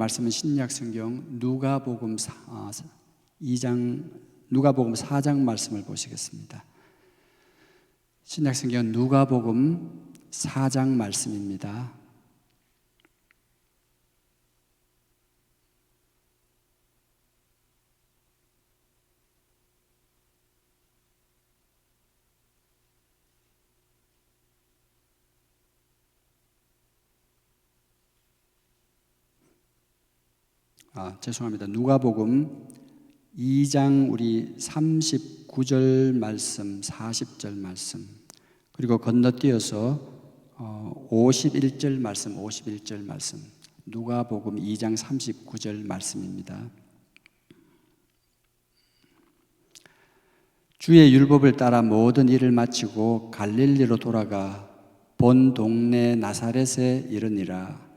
말씀은 신약 성경 누가복음 4장 말씀을 보시겠습니다. 신약 성경 누가복음 4장 말씀입니다. 죄송합니다. 누가복음 2장 우리 39절 말씀, 40절 말씀, 그리고 건너뛰어서 51절 말씀, 누가복음 2장 39절 말씀입니다. 주의 율법을 따라 모든 일을 마치고 갈릴리로 돌아가 본 동네 나사렛에 이르니라.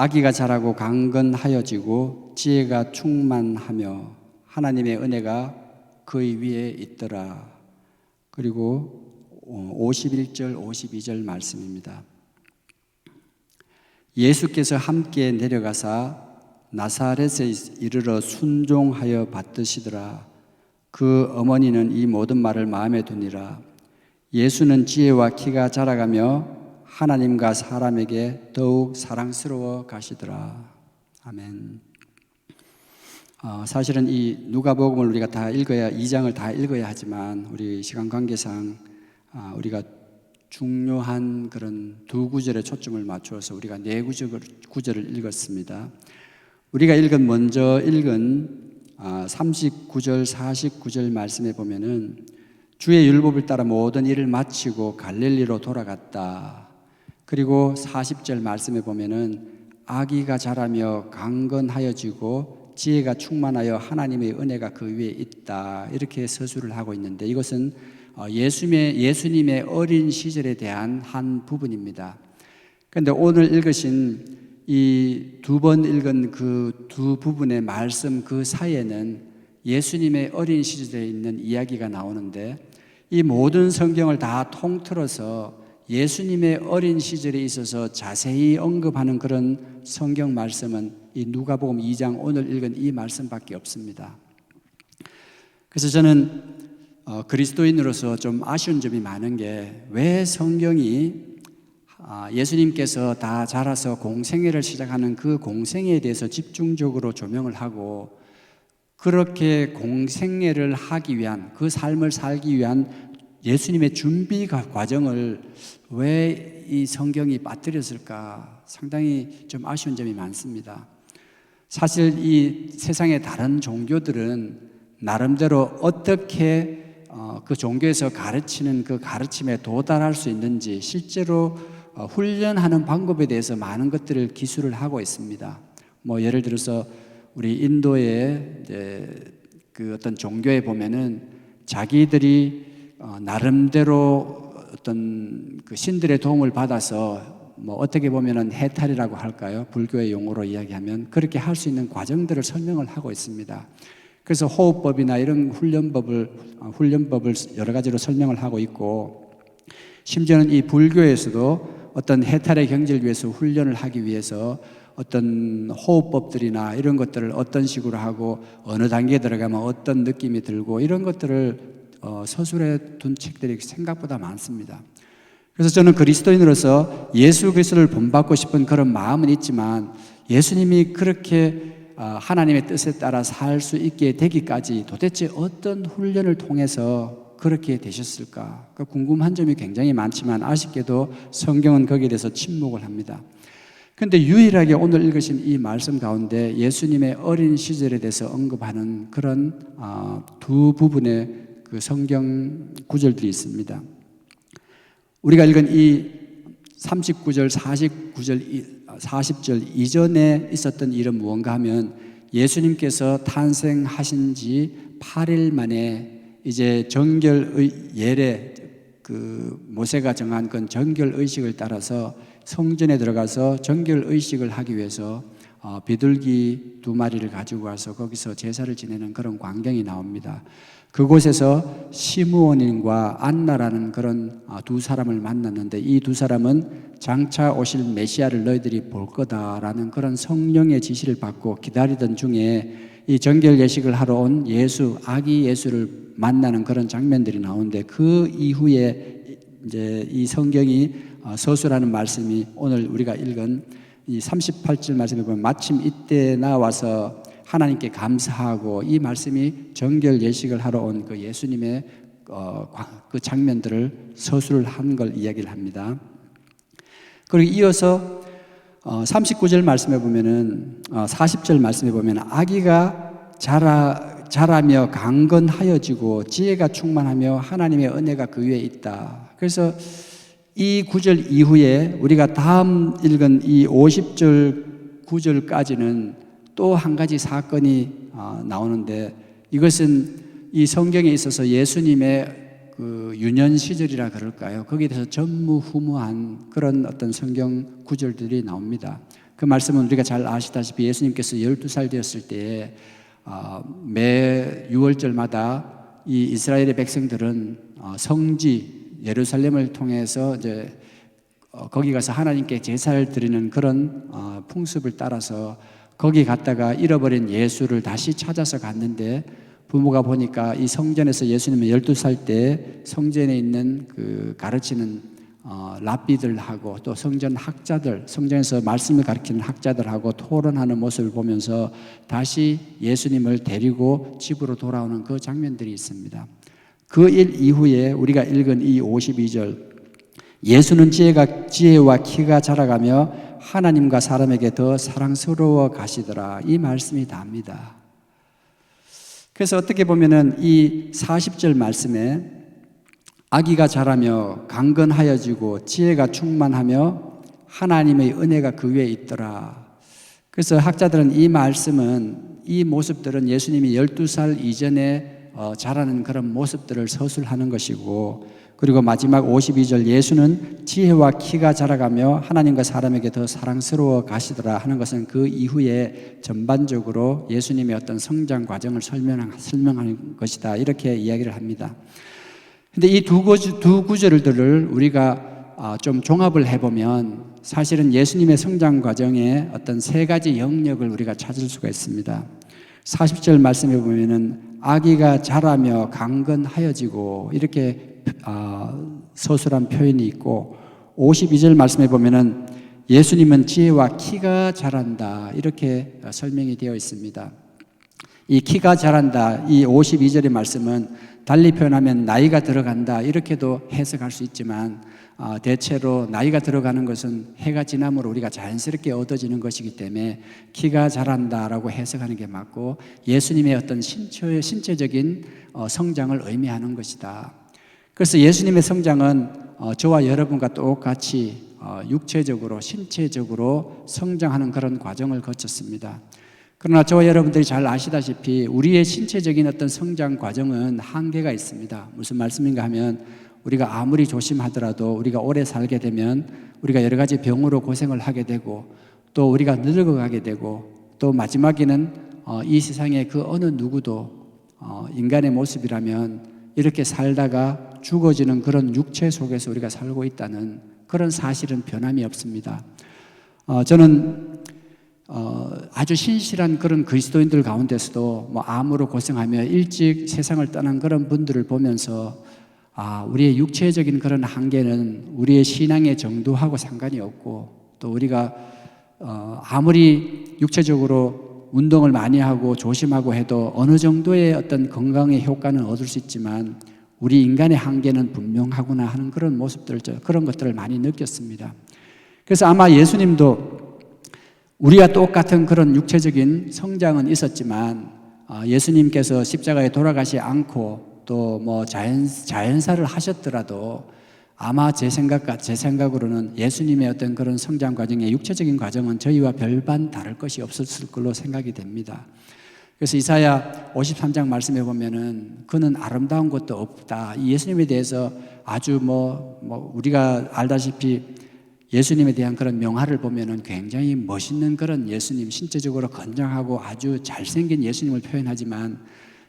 아기가 자라고 강건하여지고 지혜가 충만하며 하나님의 은혜가 그의 위에 있더라. 그리고 51절, 52절 말씀입니다. 예수께서 함께 내려가사 나사렛에 이르러 순종하여 받드시더라. 그 어머니는 이 모든 말을 마음에 두니라. 예수는 지혜와 키가 자라가며 하나님과 사람에게 더욱 사랑스러워 가시더라. 아멘. 사실은 이 누가복음을 우리가 다 읽어야, 2장을 다 읽어야 하지만 우리 시간 관계상 우리가 중요한 그런 두 구절에 초점을 맞추어서 우리가 네 구절을 읽었습니다. 우리가 먼저 읽은 39절, 49절 말씀에 보면은 주의 율법을 따라 모든 일을 마치고 갈릴리로 돌아갔다. 그리고 40절 말씀에 보면은 아기가 자라며 강건하여지고 지혜가 충만하여 하나님의 은혜가 그 위에 있다. 이렇게 서술을 하고 있는데 이것은 예수님의 어린 시절에 대한 한 부분입니다. 그런데 오늘 읽으신 이 두 번 읽은 그 두 부분의 말씀 그 사이에는 예수님의 어린 시절에 있는 이야기가 나오는데 이 모든 성경을 다 통틀어서 예수님의 어린 시절에 있어서 자세히 언급하는 그런 성경 말씀은 이 누가복음 2장 오늘 읽은 이 말씀밖에 없습니다. 그래서 저는 그리스도인으로서 좀 아쉬운 점이 많은 게 왜 성경이 예수님께서 다 자라서 공생애를 시작하는 그 공생애에 대해서 집중적으로 조명을 하고 그렇게 공생애를 하기 위한 그 삶을 살기 위한 예수님의 준비 과정을 왜 이 성경이 빠뜨렸을까 상당히 좀 아쉬운 점이 많습니다. 사실 이 세상의 다른 종교들은 나름대로 어떻게 그 종교에서 가르치는 그 가르침에 도달할 수 있는지 실제로 훈련하는 방법에 대해서 많은 것들을 기술을 하고 있습니다. 뭐 예를 들어서 우리 인도의 그 어떤 종교에 보면은 자기들이 나름대로 어떤 그 신들의 도움을 받아서 뭐 어떻게 보면은 해탈이라고 할까요? 불교의 용어로 이야기하면 그렇게 할 수 있는 과정들을 설명을 하고 있습니다. 그래서 호흡법이나 이런 훈련법을 여러 가지로 설명을 하고 있고 심지어는 이 불교에서도 어떤 해탈의 경지를 위해서 훈련을 하기 위해서 어떤 호흡법들이나 이런 것들을 어떤 식으로 하고 어느 단계에 들어가면 어떤 느낌이 들고 이런 것들을 서술해 둔 책들이 생각보다 많습니다. 그래서 저는 그리스도인으로서 예수 그리스도를 본받고 싶은 그런 마음은 있지만 예수님이 그렇게 하나님의 뜻에 따라 살 수 있게 되기까지 도대체 어떤 훈련을 통해서 그렇게 되셨을까? 궁금한 점이 굉장히 많지만 아쉽게도 성경은 거기에 대해서 침묵을 합니다. 그런데 유일하게 오늘 읽으신 이 말씀 가운데 예수님의 어린 시절에 대해서 언급하는 그런 두 부분의 그 성경 구절들이 있습니다. 우리가 읽은 이 39절, 49절, 40절 이전에 있었던 일은 무언가 하면 예수님께서 탄생하신 지 8일 만에 이제 정결의 예례, 그 모세가 정한 그 정결의식을 따라서 성전에 들어가서 정결의식을 하기 위해서 비둘기 2마리를 가지고 와서 거기서 제사를 지내는 그런 광경이 나옵니다. 그곳에서 시므온과 안나라는 그런 두 사람을 만났는데, 이 두 사람은 장차 오실 메시아를 너희들이 볼 거다라는 그런 성령의 지시를 받고 기다리던 중에 이 정결 예식을 하러 온 예수, 아기 예수를 만나는 그런 장면들이 나오는데, 그 이후에 이제 이 성경이 서술하는 말씀이 오늘 우리가 읽은 이 38절 말씀에 보면 마침 이때 나와서 하나님께 감사하고, 이 말씀이 정결 예식을 하러 온 그 예수님의 그 장면들을 서술을 한 걸 이야기를 합니다. 그리고 이어서 39절 말씀에 보면은 40절 말씀에 보면 아기가 자라며 강건하여지고 지혜가 충만하며 하나님의 은혜가 그 위에 있다. 그래서 이 구절 이후에 우리가 다음 읽은 이 50절 9절까지는 또 한 가지 사건이 나오는데, 이것은 이 성경에 있어서 예수님의 그 유년 시절이라 그럴까요? 거기에 대해서 전무후무한 그런 어떤 성경 구절들이 나옵니다. 그 말씀은 우리가 잘 아시다시피 예수님께서 12살 되었을 때에 매 6월절마다 이 이스라엘의 백성들은 성지 예루살렘을 통해서 이제 거기 가서 하나님께 제사를 드리는 그런 풍습을 따라서 거기 갔다가 잃어버린 예수를 다시 찾아서 갔는데, 부모가 보니까 이 성전에서 예수님이 12살 때 성전에 있는 그 가르치는 랍비들하고 또 성전 학자들, 성전에서 말씀을 가르치는 학자들하고 토론하는 모습을 보면서 다시 예수님을 데리고 집으로 돌아오는 그 장면들이 있습니다. 그 일 이후에 우리가 읽은 이 52절, 예수는 지혜와 키가 자라가며 하나님과 사람에게 더 사랑스러워 가시더라, 이 말씀이 답니다. 그래서 어떻게 보면은 이 40절 말씀에 아기가 자라며 강건하여지고 지혜가 충만하며 하나님의 은혜가 그 위에 있더라. 그래서 학자들은 이 말씀은, 이 모습들은 예수님이 12살 이전에 자라는 그런 모습들을 서술하는 것이고, 그리고 마지막 52절 예수는 지혜와 키가 자라가며 하나님과 사람에게 더 사랑스러워 가시더라 하는 것은 그 이후에 전반적으로 예수님의 어떤 성장 과정을 설명하는 것이다, 이렇게 이야기를 합니다. 근데 이 두 구절들을 우리가 좀 종합을 해보면 사실은 예수님의 성장 과정에 어떤 세 가지 영역을 우리가 찾을 수가 있습니다. 40절 말씀에 보면은 아기가 자라며 강건하여지고 이렇게 서술한 표현이 있고, 52절 말씀에 보면은 예수님은 지혜와 키가 자란다, 이렇게 설명이 되어 있습니다. 이 키가 자란다, 이 52절의 말씀은 달리 표현하면 나이가 들어간다, 이렇게도 해석할 수 있지만 대체로 나이가 들어가는 것은 해가 지남으로 우리가 자연스럽게 얻어지는 것이기 때문에 키가 자란다라고 해석하는 게 맞고, 예수님의 어떤 신체적인 성장을 의미하는 것이다. 그래서 예수님의 성장은 저와 여러분과 똑같이 육체적으로, 신체적으로 성장하는 그런 과정을 거쳤습니다. 그러나 저와 여러분들이 잘 아시다시피 우리의 신체적인 어떤 성장 과정은 한계가 있습니다. 무슨 말씀인가 하면, 우리가 아무리 조심하더라도 우리가 오래 살게 되면 우리가 여러 가지 병으로 고생을 하게 되고, 또 우리가 늙어가게 되고, 또 마지막에는 이 세상의 그 어느 누구도 인간의 모습이라면 이렇게 살다가 죽어지는 그런 육체 속에서 우리가 살고 있다는 그런 사실은 변함이 없습니다. 저는 아주 신실한 그런 그리스도인들 가운데서도 뭐 암으로 고생하며 일찍 세상을 떠난 그런 분들을 보면서 우리의 육체적인 그런 한계는 우리의 신앙의 정도하고 상관이 없고, 또 우리가 아무리 육체적으로 운동을 많이 하고 조심하고 해도 어느 정도의 어떤 건강의 효과는 얻을 수 있지만 우리 인간의 한계는 분명하구나 하는 그런 모습들, 그런 것들을 많이 느꼈습니다. 그래서 아마 예수님도 우리와 똑같은 그런 육체적인 성장은 있었지만 예수님께서 십자가에 돌아가지 않고 또 뭐 자연사를 하셨더라도 아마 제 생각으로는 예수님의 어떤 그런 성장 과정의 육체적인 과정은 저희와 별반 다를 것이 없었을 걸로 생각이 됩니다. 그래서 이사야 53장 말씀에 보면은 그는 아름다운 것도 없다, 이 예수님에 대해서 아주 우리가 알다시피 예수님에 대한 그런 명화를 보면은 굉장히 멋있는 그런 예수님, 신체적으로 건장하고 아주 잘생긴 예수님을 표현하지만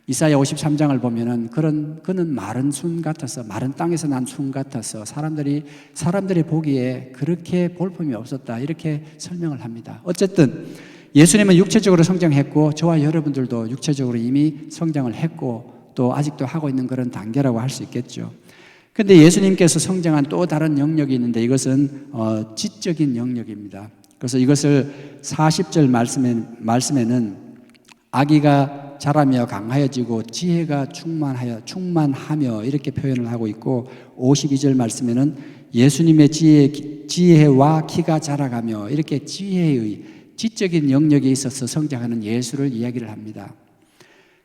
이사야 53장을 보면은 그는 마른 순 같아서, 마른 땅에서 난 순 같아서 사람들이 보기에 그렇게 볼품이 없었다, 이렇게 설명을 합니다. 어쨌든 예수님은 육체적으로 성장했고 저와 여러분들도 육체적으로 이미 성장을 했고 또 아직도 하고 있는 그런 단계라고 할 수 있겠죠. 그런데 예수님께서 성장한 또 다른 영역이 있는데 이것은 지적인 영역입니다. 그래서 이것을 40절 말씀에는 아기가 자라며 강하여지고 지혜가 충만하며 이렇게 표현을 하고 있고, 52절 말씀에는 예수님의 지혜와 키가 자라가며 이렇게 지혜의 지적인 영역에 있어서 성장하는 예수를 이야기를 합니다.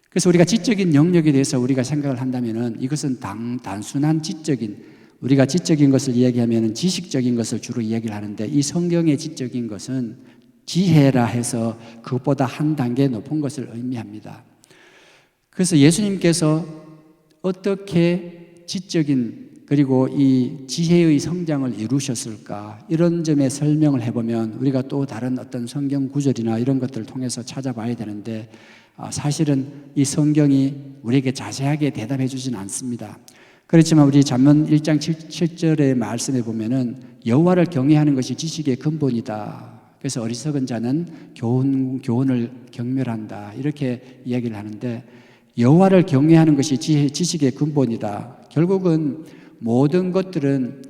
그래서 우리가 지적인 영역에 대해서 우리가 생각을 한다면은 이것은 단순한 우리가 지적인 것을 이야기하면은 지식적인 것을 주로 이야기를 하는데, 이 성경의 지적인 것은 지혜라 해서 그것보다 한 단계 높은 것을 의미합니다. 그래서 예수님께서 어떻게 지적인 그리고 이 지혜의 성장을 이루셨을까, 이런 점에 설명을 해보면 우리가 또 다른 어떤 성경 구절이나 이런 것들을 통해서 찾아봐야 되는데, 사실은 이 성경이 우리에게 자세하게 대답해 주진 않습니다. 그렇지만 우리 잠언 1장 7절의 말씀에 보면은 여호와를 경외하는 것이 지식의 근본이다. 그래서 어리석은 자는 교훈을 경멸한다, 이렇게 이야기를 하는데, 여호와를 경외하는 것이 지식의 근본이다. 결국은 모든 것들은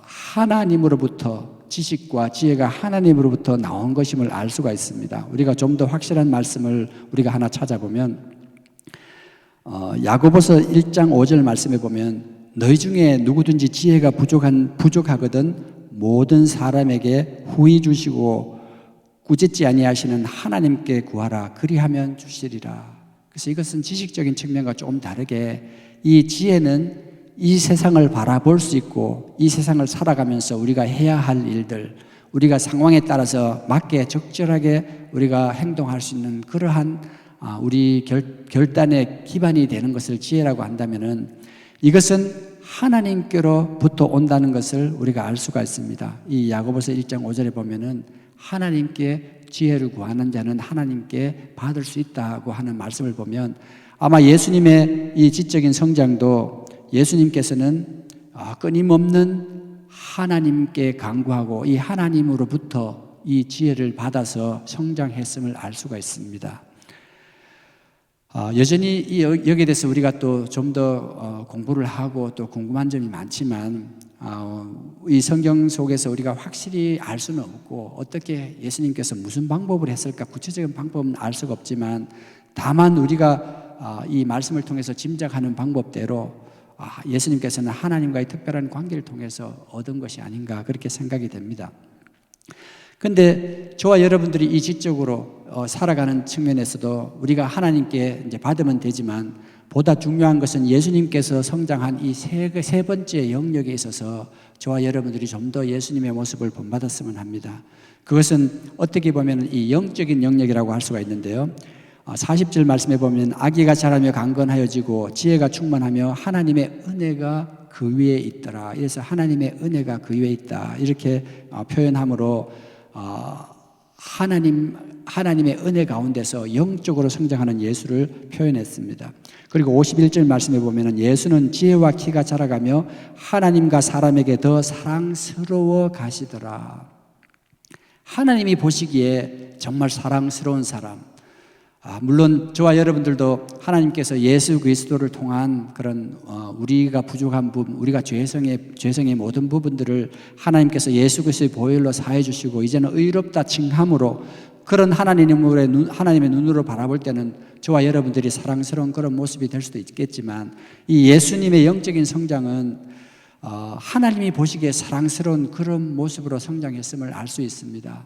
하나님으로부터, 지식과 지혜가 하나님으로부터 나온 것임을 알 수가 있습니다. 우리가 좀 더 확실한 말씀을 우리가 하나 찾아보면 야고보서 1장 5절 말씀에 보면 너희 중에 누구든지 지혜가 부족하거든 모든 사람에게 후히 주시고 꾸짖지 아니하시는 하나님께 구하라, 그리하면 주시리라. 그래서 이것은 지식적인 측면과 좀 다르게 이 지혜는 이 세상을 바라볼 수 있고 이 세상을 살아가면서 우리가 해야 할 일들, 우리가 상황에 따라서 맞게 적절하게 우리가 행동할 수 있는 그러한 우리 결단의 기반이 되는 것을 지혜라고 한다면은, 이것은 하나님께로부터 온다는 것을 우리가 알 수가 있습니다. 이 야고보서 1장 5절에 보면은 하나님께 지혜를 구하는 자는 하나님께 받을 수 있다고 하는 말씀을 보면, 아마 예수님의 이 지적인 성장도 예수님께서는 끊임없는 하나님께 간구하고 이 하나님으로부터 이 지혜를 받아서 성장했음을 알 수가 있습니다. 여전히 여기에 대해서 우리가 또 좀 더 공부를 하고 또 궁금한 점이 많지만 이 성경 속에서 우리가 확실히 알 수는 없고, 어떻게 예수님께서 무슨 방법을 했을까 구체적인 방법은 알 수가 없지만, 다만 우리가 이 말씀을 통해서 짐작하는 방법대로 예수님께서는 하나님과의 특별한 관계를 통해서 얻은 것이 아닌가, 그렇게 생각이 됩니다. 그런데 저와 여러분들이 이 지적으로 살아가는 측면에서도 우리가 하나님께 이제 받으면 되지만, 보다 중요한 것은 예수님께서 성장한 이 세 번째 영역에 있어서 저와 여러분들이 좀 더 예수님의 모습을 본받았으면 합니다. 그것은 어떻게 보면 이 영적인 영역이라고 할 수가 있는데요. 40절 말씀에 보면 아기가 자라며 강건하여지고 지혜가 충만하며 하나님의 은혜가 그 위에 있더라. 그래서 하나님의 은혜가 그 위에 있다, 이렇게 표현함으로 하나님의 은혜 가운데서 영적으로 성장하는 예수를 표현했습니다. 그리고 51절 말씀에 보면 예수는 지혜와 키가 자라가며 하나님과 사람에게 더 사랑스러워 가시더라. 하나님이 보시기에 정말 사랑스러운 사람, 물론 저와 여러분들도 하나님께서 예수 그리스도를 통한 그런 우리가 부족한 부분, 우리가 죄성의 모든 부분들을 하나님께서 예수 그리스도의 보혈로 사해 주시고 이제는 의롭다 칭함으로, 그런 하나님의 눈으로 바라볼 때는 저와 여러분들이 사랑스러운 그런 모습이 될 수도 있겠지만, 이 예수님의 영적인 성장은 하나님이 보시기에 사랑스러운 그런 모습으로 성장했음을 알 수 있습니다.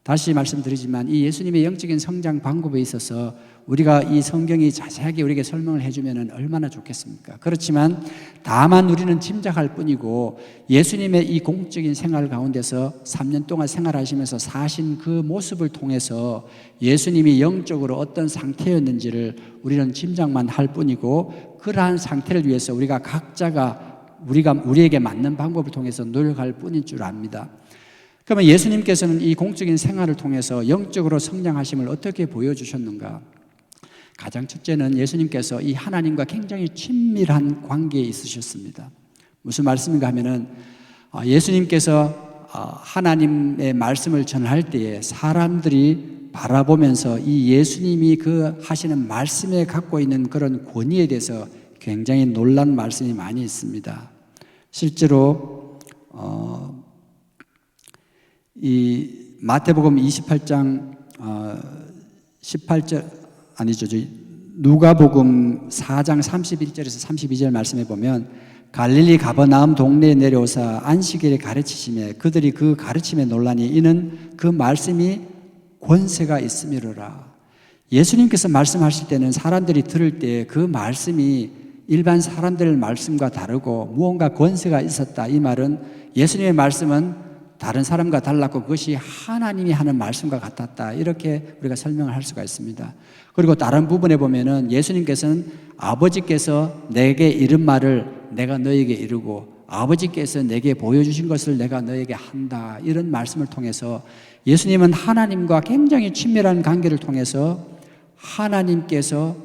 다시 말씀드리지만 이 예수님의 영적인 성장 방법에 있어서 우리가 이 성경이 자세하게 우리에게 설명을 해주면 얼마나 좋겠습니까? 그렇지만 다만 우리는 짐작할 뿐이고, 예수님의 이 공적인 생활 가운데서 3년 동안 생활하시면서 사신 그 모습을 통해서 예수님이 영적으로 어떤 상태였는지를 우리는 짐작만 할 뿐이고, 그러한 상태를 위해서 우리가 각자가 우리에게 맞는 방법을 통해서 노력할 뿐인 줄 압니다. 그러면 예수님께서는 이 공적인 생활을 통해서 영적으로 성장하심을 어떻게 보여주셨는가? 가장 첫째는 예수님께서 이 하나님과 굉장히 친밀한 관계에 있으셨습니다. 무슨 말씀인가 하면은 예수님께서 하나님의 말씀을 전할 때에 사람들이 바라보면서 이 예수님이 그 하시는 말씀에 갖고 있는 그런 권위에 대해서 굉장히 놀란 말씀이 많이 있습니다. 실제로 이 마태복음 28장 18절 아니죠. 누가복음 4장 31절에서 32절 말씀에 보면 갈릴리 가버나움 동네에 내려오사 안식일에 가르치시매 그들이 그 가르침에 놀라니 이는 그 말씀이 권세가 있음이로라. 예수님께서 말씀하실 때는 사람들이 들을 때 그 말씀이 일반 사람들의 말씀과 다르고 무언가 권세가 있었다. 이 말은 예수님의 말씀은 다른 사람과 달랐고 그것이 하나님이 하는 말씀과 같았다. 이렇게 우리가 설명을 할 수가 있습니다. 그리고 다른 부분에 보면은 예수님께서는 아버지께서 내게 이른 말을 내가 너에게 이르고 아버지께서 내게 보여주신 것을 내가 너에게 한다. 이런 말씀을 통해서 예수님은 하나님과 굉장히 친밀한 관계를 통해서 하나님께서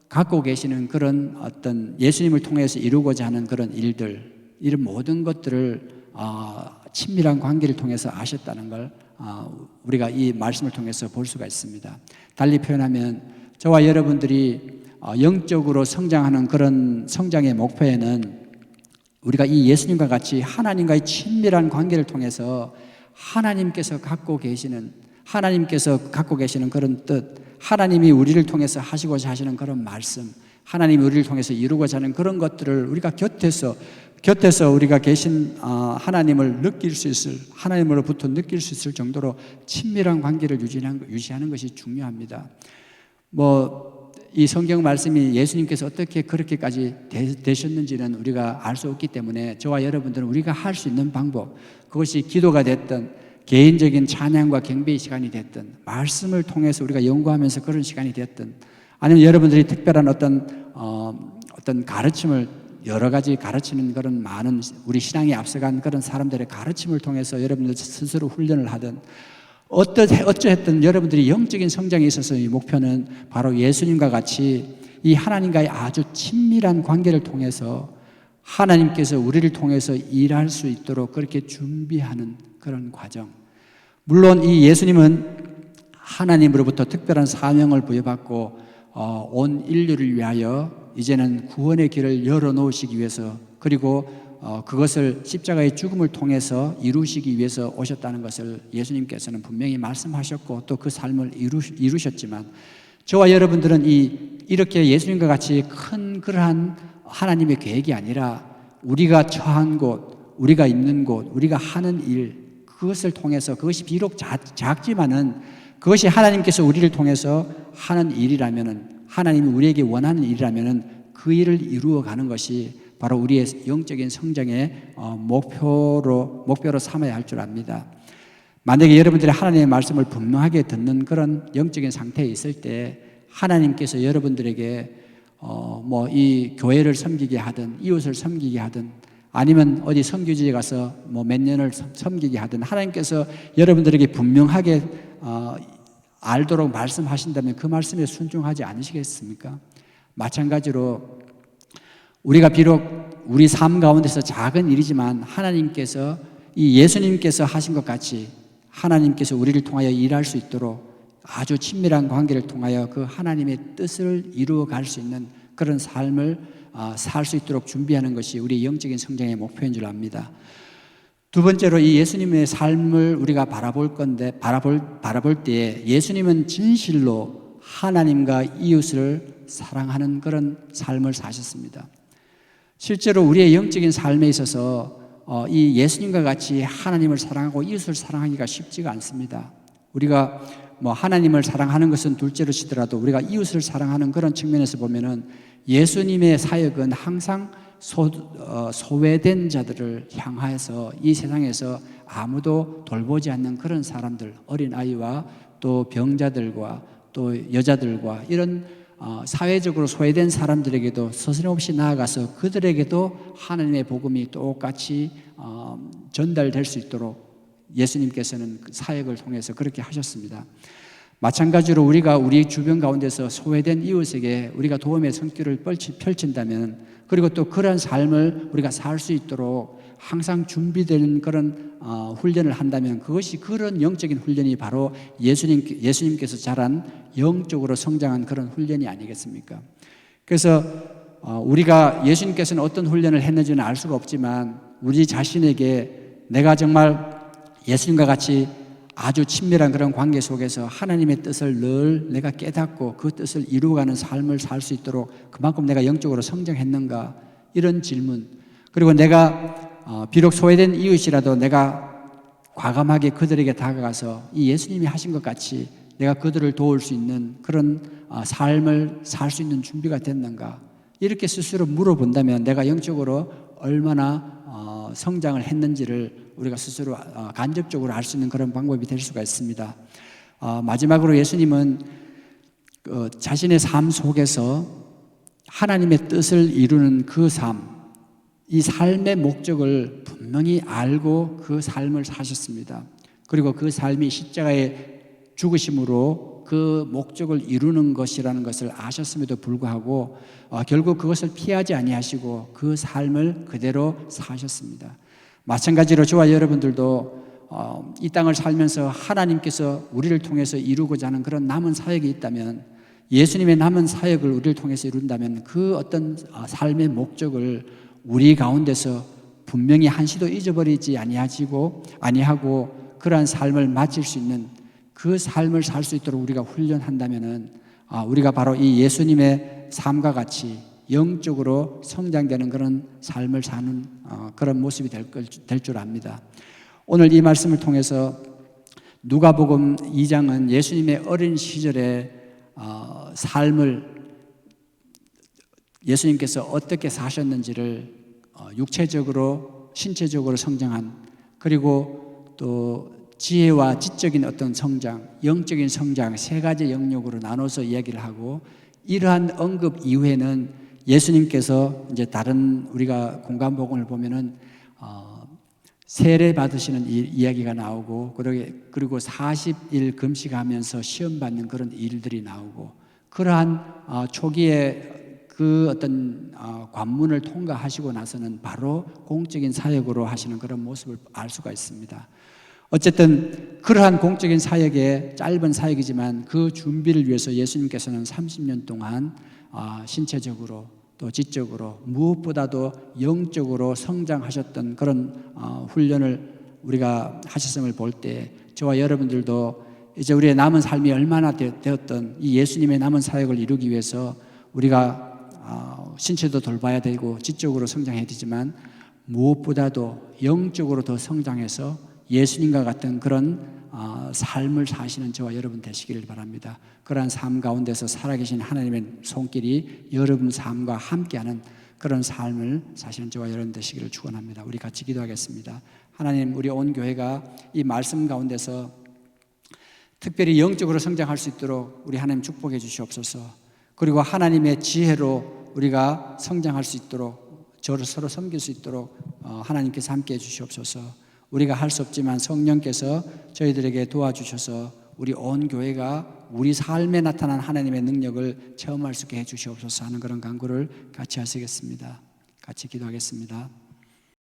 갖고 계시는 그런 어떤 예수님을 통해서 이루고자 하는 그런 일들, 이런 모든 것들을 친밀한 관계를 통해서 아셨다는 걸 우리가 이 말씀을 통해서 볼 수가 있습니다. 달리 표현하면 저와 여러분들이 영적으로 성장하는 그런 성장의 목표에는 우리가 이 예수님과 같이 하나님과의 친밀한 관계를 통해서 하나님께서 갖고 계시는 그런 뜻, 하나님이 우리를 통해서 하시고자 하시는 그런 말씀, 하나님이 우리를 통해서 이루고자 하는 그런 것들을 우리가 곁에서 우리가 계신 하나님을 느낄 수 있을, 하나님으로부터 느낄 수 있을 정도로 친밀한 관계를 유지하는 것이 중요합니다. 이 성경 말씀이 예수님께서 어떻게 그렇게까지 되셨는지는 우리가 알 수 없기 때문에 저와 여러분들은 우리가 할 수 있는 방법, 그것이 기도가 됐든 개인적인 찬양과 경배의 시간이 됐든 말씀을 통해서 우리가 연구하면서 그런 시간이 됐든 아니면 여러분들이 특별한 어떤 가르침을 여러 가지 가르치는 그런 많은 우리 신앙에 앞서간 그런 사람들의 가르침을 통해서 여러분들 스스로 훈련을 하든 어쩌했든 여러분들이 영적인 성장에 있어서의 목표는 바로 예수님과 같이 이 하나님과의 아주 친밀한 관계를 통해서 하나님께서 우리를 통해서 일할 수 있도록 그렇게 준비하는 그런 과정. 물론 이 예수님은 하나님으로부터 특별한 사명을 부여받고 온 인류를 위하여 이제는 구원의 길을 열어놓으시기 위해서 그리고 그것을 십자가의 죽음을 통해서 이루시기 위해서 오셨다는 것을 예수님께서는 분명히 말씀하셨고 또 그 삶을 이루셨지만 저와 여러분들은 이렇게 예수님과 같이 큰 그러한 하나님의 계획이 아니라 우리가 처한 곳, 우리가 있는 곳, 우리가 하는 일, 그것을 통해서 그것이 비록 작지만은 그것이 하나님께서 우리를 통해서 하는 일이라면은 하나님이 우리에게 원하는 일이라면은 그 일을 이루어가는 것이 바로 우리의 영적인 성장의 목표로 삼아야 할 줄 압니다. 만약에 여러분들이 하나님의 말씀을 분명하게 듣는 그런 영적인 상태에 있을 때 하나님께서 여러분들에게 이 교회를 섬기게 하든 이웃을 섬기게 하든 아니면 어디 선교지에 가서 몇 년을 섬기게 하든 하나님께서 여러분들에게 분명하게 알도록 말씀하신다면 그 말씀에 순종하지 않으시겠습니까? 마찬가지로 우리가 비록 우리 삶 가운데서 작은 일이지만 하나님께서 이 예수님께서 하신 것 같이 하나님께서 우리를 통하여 일할 수 있도록 아주 친밀한 관계를 통하여 그 하나님의 뜻을 이루어갈 수 있는 그런 삶을 살 수 있도록 준비하는 것이 우리의 영적인 성장의 목표인 줄 압니다. 두 번째로 이 예수님의 삶을 우리가 바라볼 때에 예수님은 진실로 하나님과 이웃을 사랑하는 그런 삶을 사셨습니다. 실제로 우리의 영적인 삶에 있어서 이 예수님과 같이 하나님을 사랑하고 이웃을 사랑하기가 쉽지가 않습니다. 우리가 하나님을 사랑하는 것은 둘째로 치더라도 우리가 이웃을 사랑하는 그런 측면에서 보면은 예수님의 사역은 항상 소외된 자들을 향해서 이 세상에서 아무도 돌보지 않는 그런 사람들, 어린아이와 또 병자들과 또 여자들과 이런 사회적으로 소외된 사람들에게도 서슴없이 나아가서 그들에게도 하나님의 복음이 똑같이 전달될 수 있도록 예수님께서는 그 사역을 통해서 그렇게 하셨습니다. 마찬가지로 우리가 우리 주변 가운데서 소외된 이웃에게 우리가 도움의 손길을 펼친다면, 그리고 또 그러한 삶을 우리가 살 수 있도록 항상 준비되는 그런 훈련을 한다면, 그것이 그런 영적인 훈련이 바로 예수님께서 자란 영적으로 성장한 그런 훈련이 아니겠습니까? 그래서 우리가 예수님께서는 어떤 훈련을 했는지는 알 수가 없지만, 우리 자신에게 내가 정말 예수님과 같이 아주 친밀한 그런 관계 속에서 하나님의 뜻을 늘 내가 깨닫고 그 뜻을 이루어가는 삶을 살 수 있도록 그만큼 내가 영적으로 성장했는가, 이런 질문, 그리고 내가 비록 소외된 이웃이라도 내가 과감하게 그들에게 다가가서 이 예수님이 하신 것 같이 내가 그들을 도울 수 있는 그런 삶을 살 수 있는 준비가 됐는가, 이렇게 스스로 물어본다면 내가 영적으로 얼마나 성장을 했는지를 우리가 스스로 간접적으로 알 수 있는 그런 방법이 될 수가 있습니다. 마지막으로 예수님은 자신의 삶 속에서 하나님의 뜻을 이루는 그 삶, 이 삶의 목적을 분명히 알고 그 삶을 사셨습니다. 그리고 그 삶이 십자가의 죽으심으로 그 목적을 이루는 것이라는 것을 아셨음에도 불구하고 결국 그것을 피하지 아니하시고 그 삶을 그대로 사셨습니다. 마찬가지로 저와 여러분들도 이 땅을 살면서 하나님께서 우리를 통해서 이루고자 하는 그런 남은 사역이 있다면, 예수님의 남은 사역을 우리를 통해서 이룬다면 그 어떤 삶의 목적을 우리 가운데서 분명히 한시도 잊어버리지 아니하고 그러한 삶을 마칠 수 있는 그 삶을 살 수 있도록 우리가 훈련한다면은 우리가 바로 이 예수님의 삶과 같이 영적으로 성장되는 그런 삶을 사는 그런 모습이 될 줄 압니다. 오늘 이 말씀을 통해서 누가복음 2장은 예수님의 어린 시절의 삶을, 예수님께서 어떻게 사셨는지를 육체적으로 신체적으로 성장한, 그리고 또 지혜와 지적인 어떤 성장, 영적인 성장, 세 가지 영역으로 나눠서 이야기를 하고, 이러한 언급 이후에는 예수님께서 이제 다른 우리가 공간복음을 보면은 세례 받으시는 이야기가 나오고, 그리고 40일 금식하면서 시험 받는 그런 일들이 나오고, 그러한 초기에 그 어떤 관문을 통과하시고 나서는 바로 공적인 사역으로 하시는 그런 모습을 알 수가 있습니다. 어쨌든 그러한 공적인 사역에 짧은 사역이지만 그 준비를 위해서 예수님께서는 30년 동안 신체적으로 또 지적으로 무엇보다도 영적으로 성장하셨던 그런 훈련을 우리가 하셨음을 볼 때, 저와 여러분들도 이제 우리의 남은 삶이 얼마나 되었던 이 예수님의 남은 사역을 이루기 위해서 우리가 신체도 돌봐야 되고 지적으로 성장해야 되지만, 무엇보다도 영적으로 더 성장해서 예수님과 같은 그런 삶을 사시는 저와 여러분 되시기를 바랍니다. 그러한 삶 가운데서 살아계신 하나님의 손길이 여러분 삶과 함께하는 그런 삶을 사시는 저와 여러분 되시기를 축원합니다. 우리 같이 기도하겠습니다. 하나님, 우리 온 교회가 이 말씀 가운데서 특별히 영적으로 성장할 수 있도록 우리 하나님 축복해 주시옵소서. 그리고 하나님의 지혜로 우리가 성장할 수 있도록, 저를 서로 섬길 수 있도록 하나님께서 함께해 주시옵소서. 우리가 할 수 없지만 성령께서 저희들에게 도와주셔서 우리 온 교회가 우리 삶에 나타난 하나님의 능력을 체험할 수 있게 해 주시옵소서 하는 그런 간구를 같이 하시겠습니다. 같이 기도하겠습니다.